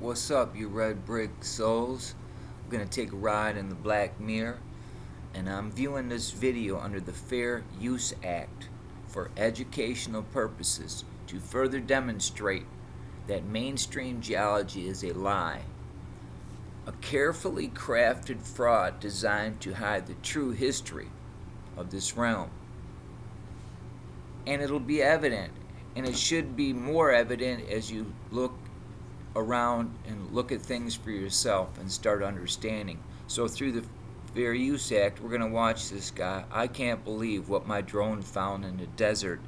What's up, you red brick souls? I'm gonna take a ride in the Black Mirror, and I'm viewing this video under the Fair Use Act for educational purposes to further demonstrate that mainstream geology is a lie, a carefully crafted fraud designed to hide the true history of this realm. And it'll be evident, and it should be more evident as you look around and look at things for yourself and start understanding. So through the Fair Use Act, we're going to watch this guy. I can't believe what my drone found in the desert.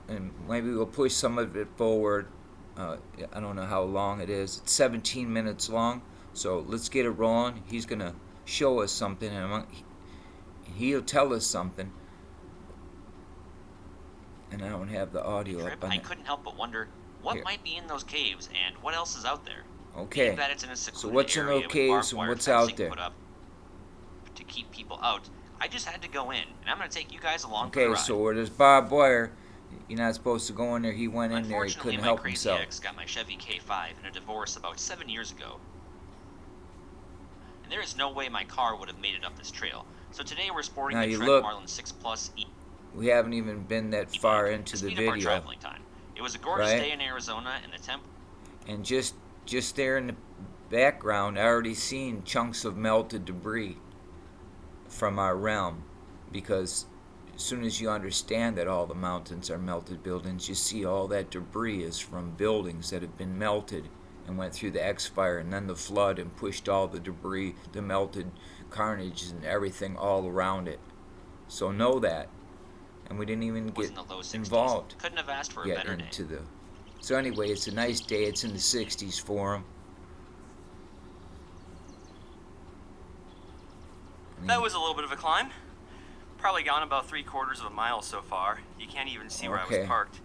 And maybe we'll push some of it forward. I don't know how long it is. It's 17 minutes long. So let's get it rolling. He's going to show us something, and he'll tell us something. And I don't have the audio up on I it. couldn't help but wonder what might be in those caves and what else is out there. Okay. That it's in a So what's in those caves and what's out there? Put up to keep people out. I just had to go in, and I'm going to take you guys along for Okay, the ride. so where there's Bob Boyer, you're not supposed to go in there. He went in there. He couldn't help himself. My crazy ex got my Chevy K5 in a divorce about 7 years ago. And there is no way my car would have made it up this trail. So today we're sporting the Trek Marlin 6 Plus E. We haven't even been that far into the video. Traveling time. It was a gorgeous day in Arizona, and the temp. And just there in the background, I already seen chunks of melted debris from our realm, because as soon as you understand that all the mountains are melted buildings, you see all that debris is from buildings that have been melted and went through the X-fire and then the flood and pushed all the debris, the melted carnage and everything all around it. So know that. And we didn't even get involved. Couldn't have asked for a better day. So anyway, it's a nice day. It's in the 60s for him. That was a little bit of a climb. Probably gone about 3/4 of a mile so far. You can't even see where I was parked.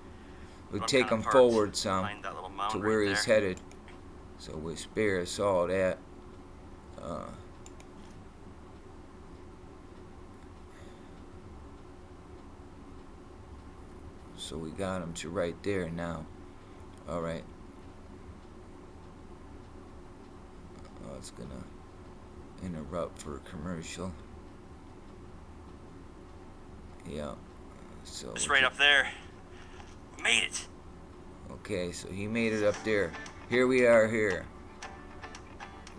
We'll take him forward some to where he's headed. So we'll spare us all that. So we got him to right there now. All right. Oh, it's gonna interrupt for a commercial. Yeah. So just right up there. We made it. Okay, so he made it up there. Here we are here.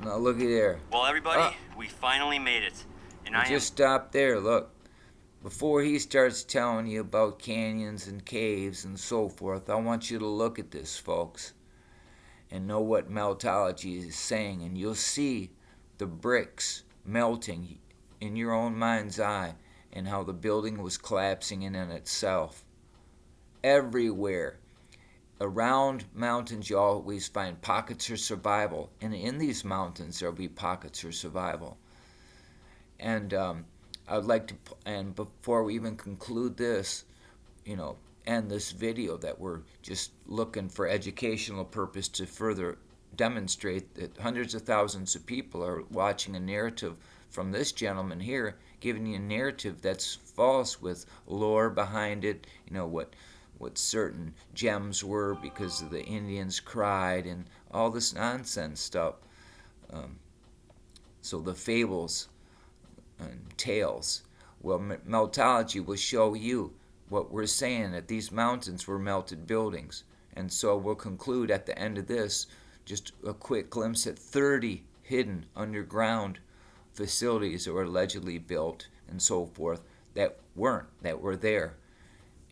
Now look at there. Well, everybody, we finally made it. And I just stopped there. Look. Before he starts telling you about canyons and caves and so forth, I want you to look at this, folks, and know what meltology is saying, and you'll see the bricks melting in your own mind's eye and how the building was collapsing in on itself. Everywhere. Around mountains, you always find pockets of survival, and in these mountains, there'll be pockets of survival. And I would like to, and before we even conclude this, end this video that we're just looking for educational purpose to further demonstrate that hundreds of thousands of people are watching a narrative from this gentleman here, giving you a narrative that's false with lore behind it, what certain gems were because of the Indians cried and all this nonsense stuff. So the fables and tales. Well, meltology will show you what we're saying, that these mountains were melted buildings. And so we'll conclude at the end of this just a quick glimpse at 30 hidden underground facilities that were allegedly built and so forth that were there.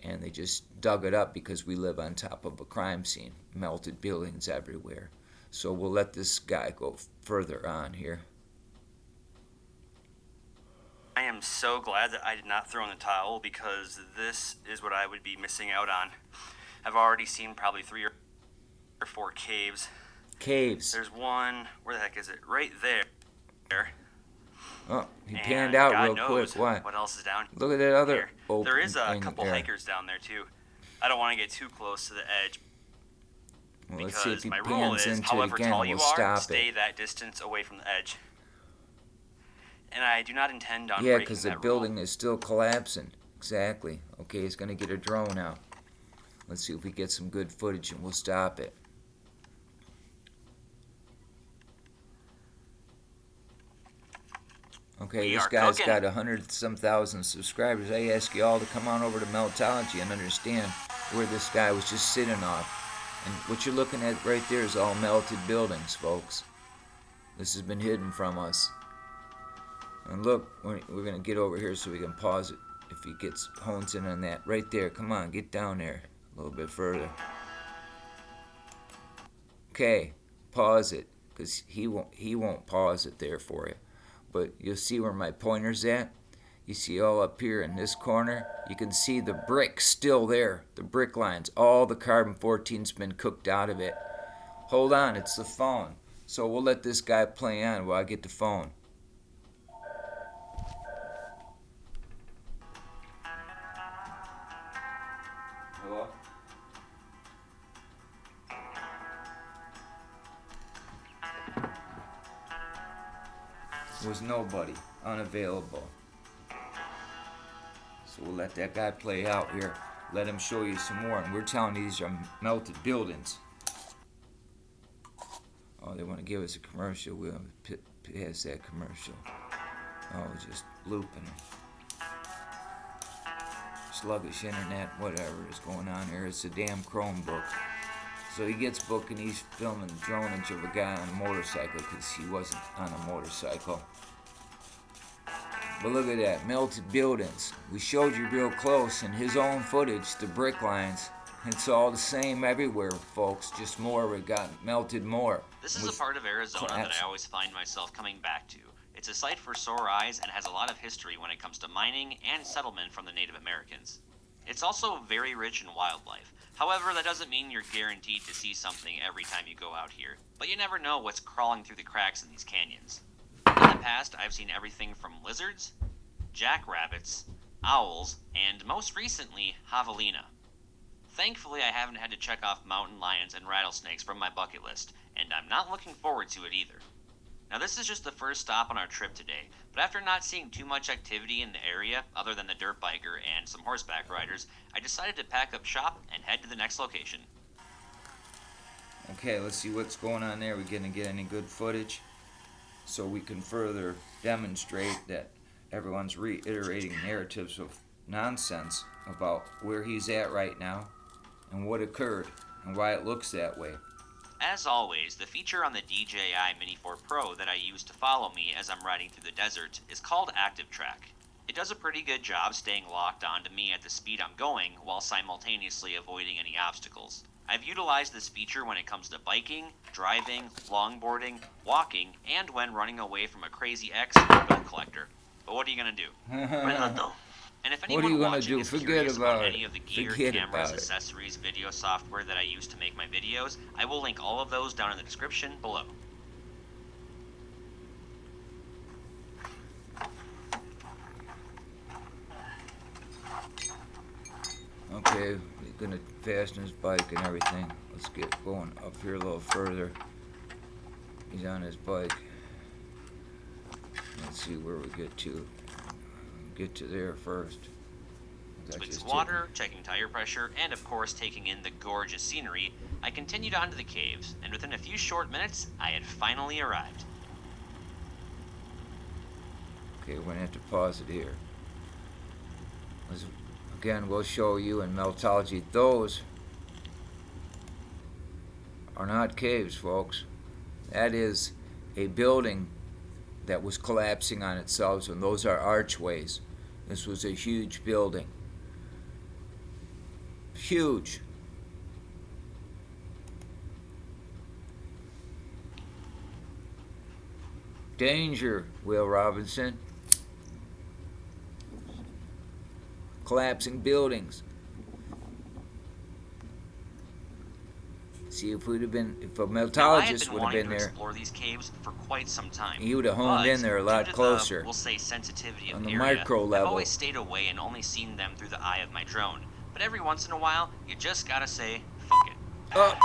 And they just dug it up because we live on top of a crime scene. Melted buildings everywhere. So we'll let this guy go further on here. I am so glad that I did not throw in the towel, because this is what I would be missing out on. I've already seen probably 3 or 4 caves. There's one, where the heck is it? Right there. Oh, he panned out God real knows quick. Why? What else is down Look at that other here? open There is a couple there. hikers down there too. I don't want to get too close to the edge. Well, let's see if he my rule pans is, into however it again. tall you We'll are, stop stay it. that distance away from the edge. And I do not intend on Yeah, breaking because the that building rule. is still collapsing. Exactly. Okay, he's going to get a drone out. Let's see if we get some good footage and we'll stop it. Okay, this guy's got 100-some thousand subscribers. I ask you all to come on over to Meltology and understand where this guy was just sitting off. And what you're looking at right there is all melted buildings, folks. This has been hidden from us. And look, we're going to get over here so we can pause it if he hones in on that. Right there, come on, get down there a little bit further. Okay, pause it, because he won't pause it there for you. But you'll see where my pointer's at. You see all up here in this corner, you can see the brick still there, the brick lines. All the carbon-14's been cooked out of it. Hold on, it's the phone. So we'll let this guy play on while I get the phone. Hello? Was nobody, unavailable. So we'll let that guy play out here. Let him show you some more. And we're telling you these are melted buildings. Oh, they want to give us a commercial. We'll pass that commercial. Oh, just looping. Sluggish internet, whatever is going on here. It's a damn Chromebook. So he gets booked and he's filming the dronage of a guy on a motorcycle because he wasn't on a motorcycle. But look at that, melted buildings. We showed you real close in his own footage, the brick lines. It's all the same everywhere, folks, just more, we got melted more. This is a part of Arizona that I always find myself coming back to. It's a sight for sore eyes and has a lot of history when it comes to mining and settlement from the Native Americans. It's also very rich in wildlife. However, that doesn't mean you're guaranteed to see something every time you go out here, but you never know what's crawling through the cracks in these canyons. In the past, I've seen everything from lizards, jackrabbits, owls, and most recently, javelina. Thankfully, I haven't had to check off mountain lions and rattlesnakes from my bucket list, and I'm not looking forward to it either. Now, this is just the first stop on our trip today, but after not seeing too much activity in the area, other than the dirt biker and some horseback riders, I decided to pack up shop and head to the next location. Okay, let's see what's going on there. We're going to get any good footage so we can further demonstrate that everyone's reiterating narratives of nonsense about where he's at right now and what occurred and why it looks that way. As always, the feature on the DJI Mini 4 Pro that I use to follow me as I'm riding through the desert is called Active Track. It does a pretty good job staying locked onto me at the speed I'm going while simultaneously avoiding any obstacles. I've utilized this feature when it comes to biking, driving, longboarding, walking, and when running away from a crazy ex or bill collector. But what are you gonna do? And if anyone watching is curious about any of the gear, cameras, accessories, video software that I use to make my videos, I will link all of those down in the description below. Okay, he's gonna fasten his bike and everything. Let's get going up here a little further. He's on his bike. Let's see where we get to. Get to there first. With water, checking tire pressure, and of course taking in the gorgeous scenery, I continued on to the caves, and within a few short minutes, I had finally arrived. Okay, we're gonna have to pause it here. Again, we'll show you in Meltology, those are not caves, folks. That is a building that was collapsing on itself, and those are archways. This was a huge building. Huge. Danger, Will Robinson. Collapsing buildings. See, if we'd have been, if a meltologist would have been there, explore these caves for quite some time. He would have honed in there a lot closer. We'll say sensitivity of on the area, micro level. I've always stayed away and only seen them through the eye of my drone. But every once in a while, you just gotta say, fuck it. Oh,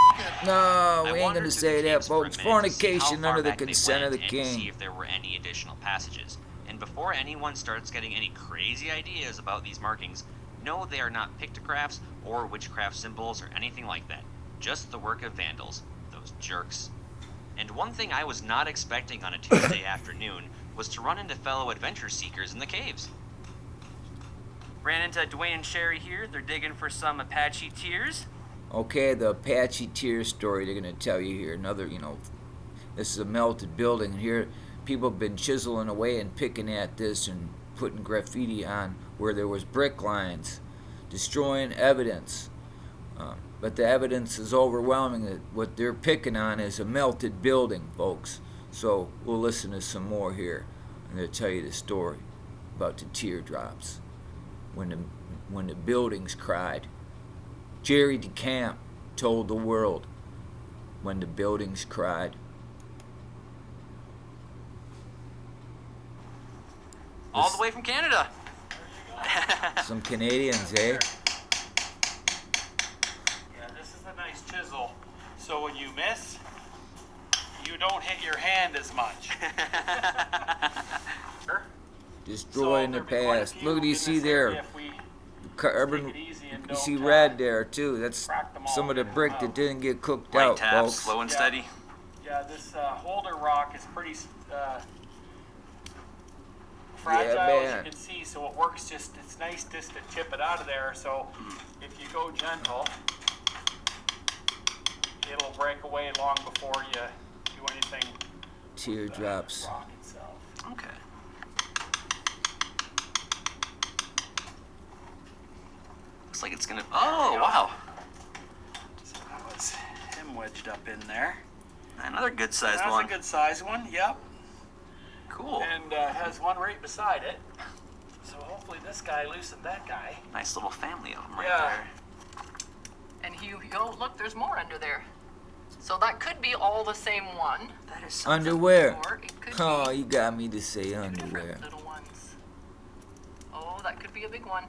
no, we ain't gonna say that, folks. Fornication under the consent of the king. To see if there were any additional passages. And before anyone starts getting any crazy ideas about these markings, know they are not pictographs or witchcraft symbols or anything like that. Just the work of vandals, those jerks. And one thing I was not expecting on a Tuesday afternoon was to run into fellow adventure seekers in the caves. Ran into Dwayne and Sherry here. They're digging for some Apache tears. Okay, the Apache tears story they're going to tell you here. Another, this is a melted building. Here, people have been chiseling away and picking at this and putting graffiti on where there was brick lines, destroying evidence. But the evidence is overwhelming that what they're picking on is a melted building, folks. So we'll listen to some more here, and they'll tell you the story about the teardrops when the buildings cried. Jerry DeCamp told the world when the buildings cried. All the way from Canada. Some Canadians, eh? Nice chisel, so when you miss, you don't hit your hand as much. Destroying the past. Look what you see there. Carbon. You see red there too. That's some of the brick that didn't get cooked Light out, taps, folks. slow and steady. Yeah, this holder rock is pretty fragile, as you can see, so it works it's nice just to chip it out of there, so if you go gentle, it'll break away long before you do anything. Teardrops. The rock itself. Okay. Looks like it's gonna. Oh, Yeah. wow. So that was him wedged up in there. Another good sized That's one. a good size one, yep. Cool. And has one right beside it. So hopefully this guy loosened that guy. Nice little family of them right Yeah. there. And look, there's more under there. So that could be all the same one. That is something. Underwear. Or it could Oh, be you got me to say two underwear. different little ones. Oh, that could be a big one.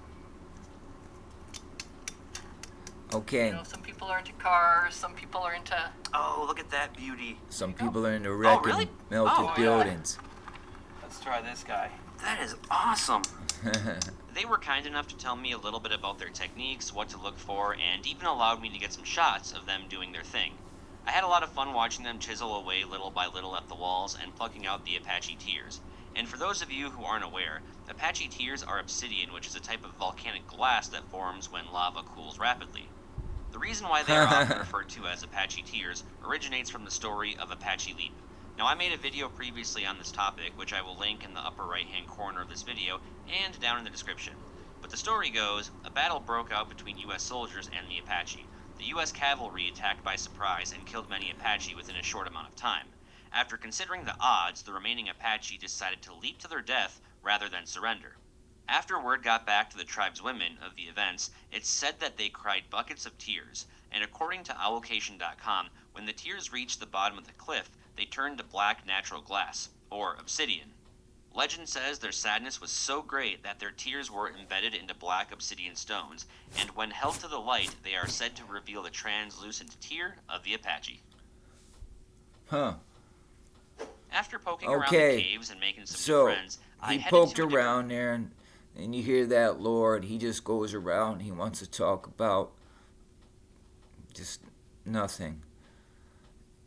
Okay. Some people are into cars, some people are into... Oh, look at that beauty. Some people are into wrecking really? melted Oh, yeah. buildings. Let's try this guy. That is awesome. They were kind enough to tell me a little bit about their techniques, what to look for, and even allowed me to get some shots of them doing their thing. I had a lot of fun watching them chisel away little by little at the walls and plucking out the Apache tears. And for those of you who aren't aware, Apache tears are obsidian, which is a type of volcanic glass that forms when lava cools rapidly. The reason why they are often referred to as Apache tears originates from the story of Apache Leap. Now, I made a video previously on this topic, which I will link in the upper right-hand corner of this video and down in the description. But the story goes, a battle broke out between U.S. soldiers and the Apache. The U.S. cavalry attacked by surprise and killed many Apache within a short amount of time. After considering the odds, the remaining Apache decided to leap to their death rather than surrender. After word got back to the tribe's women of the events, it's said that they cried buckets of tears, and according to owlocation.com, when the tears reached the bottom of the cliff, they turned to black natural glass, or obsidian. Legend says their sadness was so great that their tears were embedded into black obsidian stones, and when held to the light, they are said to reveal the translucent tear of the Apache. Huh. After poking around Okay. the caves and making some So new friends, I he headed poked to a around there, and you hear that Lord. He just goes around. He wants to talk about just nothing.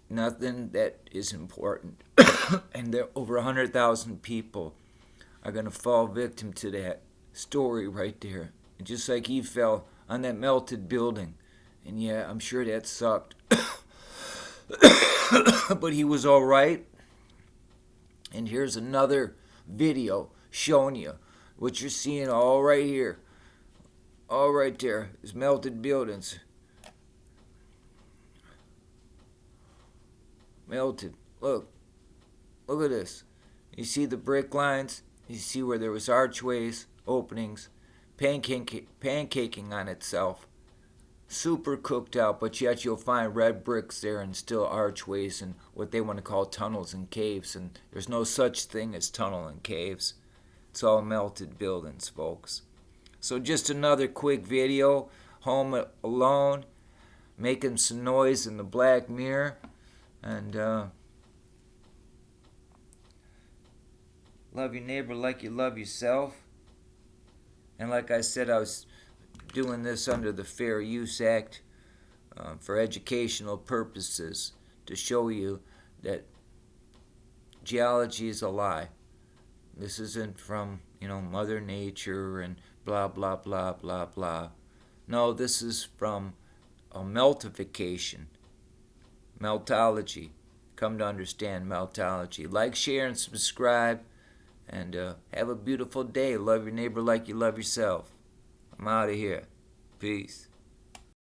Nothing that is important. And there over 100,000 people are going to fall victim to that story right there. And just like he fell on that melted building. And yeah, I'm sure that sucked. But he was all right. And here's another video showing you what you're seeing all right here. All right there is melted buildings. Melted. Look at this. You see the brick lines? You see where there was archways, openings, pancaking on itself. Super cooked out, but yet you'll find red bricks there and still archways and what they want to call tunnels and caves. And there's no such thing as tunnel and caves. It's all melted buildings, folks. So just another quick video. Home alone, making some noise in the black mirror. And love your neighbor like you love yourself. And like I said, I was doing this under the Fair Use Act for educational purposes to show you that geology is a lie. This isn't from, Mother Nature and blah, blah, blah, blah, blah. No, this is from a meltification. Meltology. Come to understand meltology. Like, share, and subscribe. And have a beautiful day. Love your neighbor like you love yourself. I'm out of here. Peace.